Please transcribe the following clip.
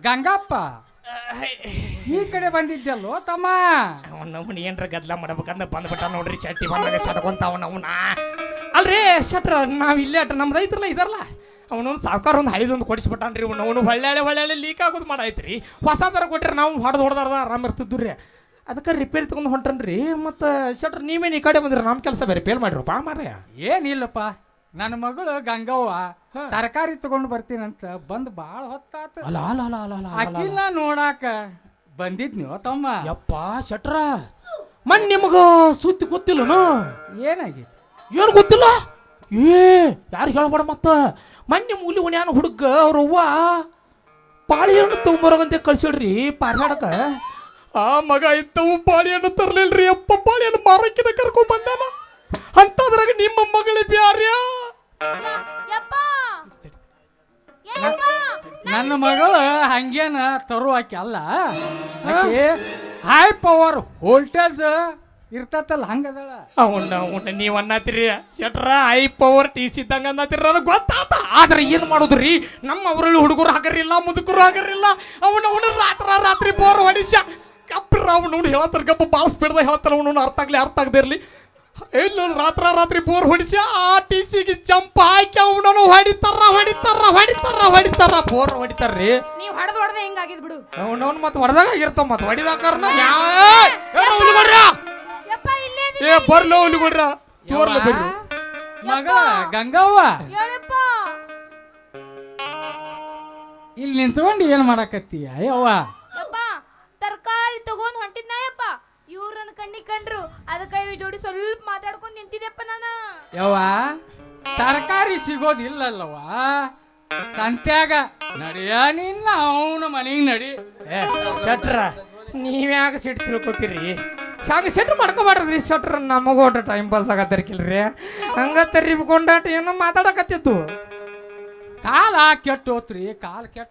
ಗಂಗಪ್ಪ ಈ ಕಡೆ ಬಂದಿದ್ದಲ್ಲೋ ತಮ್ಮ. ಅವನವನು ಏನ್ರ ಗದ್ಲ ಮಾಡ್ಬೇಕಂದ್ರೆ ಬಂದ್ಬಿಟ್ಟ ನೋಡ್ರಿ. ಶೆಟ್ಟಿ ಬಂದಾಗ ಸಟ್ಕೊಂತ ಅವನವನ ಅಲ್ರಿ ಶೆಟ್ರ ನಾವು ಇಲ್ಲೇ ಅಟ್ಟ ನಮ್ದು ಐತ್ರಲ್ಲ ಇದರಲ್ಲ ಅವನೊಂದು ಸಾವುಕಾರ ಒಂದು ಐದೊಂದು ಕೊಡಿಸ್ಬಿಟ್ಟಾನ್ರಿ. ಅವನು ಹೊಳ್ಳೆ ಲೀಕ್ ಆಗೋದು ಮಾಡೈತ್ರಿ. ಹೊಸ ಥರ ಕೊಟ್ರಿ ನಾವು ಹೊಡೆದಾರ್ದ ಆರಾಮ ಇರ್ತಿದ್ದು ರೀ. ಅದಕ್ಕೆ ರಿಪೇರಿ ತೊಗೊಂಡು ಹೊಂಟನ್ರಿ. ಮತ್ತು ಶೆಟ್ರ ನೀವೇನು ಈ ಕಡೆ ಬಂದ್ರಿ, ನಮ್ಮ ಕೆಲಸ ಬೇರೆ ರಿಪೇರ್ ಮಾಡಿರಪ್ಪ ಮಾರ್ಯ. ಏನಿಲ್ಲಪ್ಪ, ನನ್ನ ಮಗಳು ಗಂಗವ್ವ ತರಕಾರಿ ತಗೊಂಡು ಬರ್ತೀನಂತ ಬಂದು ಭಾಳ ಹೊತ್ತಾತ. ಅಲ್ಲ ಅಲ್ಲ ಅಲ್ಲ ಅಲ್ಲ ಅಲ್ಲ ಅಕ್ಕಿಲ್ಲ ನೋಡಾಕ ಬಂದಿದ್ನೋ ತಮ್ಮ. ಯಪ್ಪ ಶೆಟ್ರ ಮನ್ ನಿಮಗ ಸುದ್ದಿ ಗೊತ್ತಿಲ್ಲನು? ಏನಾಗಿತ್ತು? ಏನು ಗೊತ್ತಿಲ್ಲ? ಯಾರು ಹೇಳ್ಬೇಡ. ಮತ್ತ ಮೊನ್ನೆ ಮೂಲಿ ಉಣ್ಯಾನ ಹುಡುಗ ಅವ್ರವ್ವ ಪಾಳಿಹಣ್ಣು ತಗೊಂಬರೋಗಂತೆ ಕಳ್ಸಿಳ್ರಿ ಪಾರ್ಯಾಡಕ. ಆ ಮಗ ಇತ್ತವು ಪಾಳಿಹಣ್ಣು ತರ್ಲಿಲ್ರಿ. ಅಪ್ಪ ಪಾಳಿಹಣ್ಣು ಮಾರಕ್ಕಿನ ಕರ್ಕೊಂಡ್ ಬಂದಾನ. ಅಂತದ್ರಾಗ ನಿಮ್ಮ ಮಗಳೇ ಬ್ಯಾರ್ಯ. ನನ್ನ ಮಗಳು ಹಂಗೇನ ತರುವಾಕಿ ಅಲ್ಲ, ಹೈ ಪವರ್ ವೋಲ್ಟೇಜ್ ಇರ್ತತಲ್ಲ ಹಂಗದಳ. ಅವನ್ನ ನೀವ್ ಅನ್ನತ್ತೀರಿ ಶೆಟ್ರ ಹೈ ಪವರ್ ಟಿಸಿ ಇದ್ದಂಗ ಅನ್ನತ್ತೀರಿ. ನನಗೆ ಗೊತ್ತಾತ. ಆದ್ರೆ ಏನ್ ಮಾಡುದ್ರಿ, ನಮ್ಮ ಅವರಲ್ಲಿ ಹುಡುಗರು ಹಾಕರಿಲ್ಲ, ಮುದುಕರು ಹಾಕರಿಲ್ಲ. ಅವನವನು ರಾತ್ರಿ ಬೋರ್ ಹೊಡಿಸ ಕಪ್ಪಿರ ಅವನವ್ನು ಹೇಳತ್ತಾರ. ಗಪ್ಪ ಭಾಳ ಸ್ಪೀಡ್ದಾಗ ಹೇಳ್ತಾರ. ಅವನವ್ನು ಅರ್ಥ ಆಗದಿರ್ಲಿ. ಇಲ್ಲ ರಾತ್ರಿ ಬೋರ್ ಹೊಡಿಸಿ ಆ ಟಿಸಿಗೆ ಜಂಪ್ ಹಾಕಿ ಅವನನ್ನು ಹೊಡಿತಾರ ಬೋರ್ ಹೊಡಿತಾರ್ರಿ. ನೀವು ಹೊಡೆದ ಹಿಂಗಾಗಿದ್ ಬಿಡು. ಅವನವ್ನು ಮತ್ತೆ ಹೊಡೆದಾಗ ಆಗಿರ್ತಾವ. ಮತ್ತೆ ಹೊಡಿದಾಕಾರ ಬರ್ಲೋ ಹುಲಿಗೊಡ್ರ ಚೋರ್ಲ ಬರ್ರಿ. ಮಗ ಗಂಗವ್ವ ಇಲ್ಲಿ ನಿಂತ್ಕೊಂಡು ಏನ್ ಮಾಡಕತ್ತೀಯ? ಯವ್ವ ತರಕಾರಿ ತಗೊಂಡ್ ಹೊಂಟಿದ್ನಯ್ಯಪ್ಪ. ಇವ್ರನ್ನ ಕಣ್ಣಿಗೆ ಕಂಡ್ರು, ಅದಕ್ಕೆ ಇವ್ ಜೋಡಿ ಸ್ವಲ್ಪ ಮಾತಾಡ್ಕೊಂಡ್ ನಿಂತಿದ್ದೆಪ್ಪ ನಾನು. ಯವ್ವ ತರಕಾರಿ ಸಿಗೋದಿಲ್ಲಲ್ಲವ್ವ ಸಂತ್ಯಾಗ. ನಡಿಯ ನಿನ್ನ ಅವನ ಮನೆಗೆ ನಡಿ. ಶೆಟ್ರ ನೀವ್ಯಾಗ ಸಿಟ್ಟು ತಿಳ್ಕೊತೀರಿ? ಸಾಗ ಸೆಟ್ ಮಾಡ್ಕೋಬಾರ್ದ್ರಿ ಶೆಟ್ರ. ನಮಗೋಟ ಟೈಮ್ ಪಾಸ್ ಆಗತ್ತರ್ಕಿಲ್ರಿ. ಹಂಗ ತರಿಬ್ಕೊಂಡಾಟ ಏನೋ ಮಾತಾಡಕತ್ತಿದ್ದು. ಕಾಲ ಕೆಟ್ಟು ಹೋತ್ರಿ, ಕಾಲ ಕೆಟ್ಟು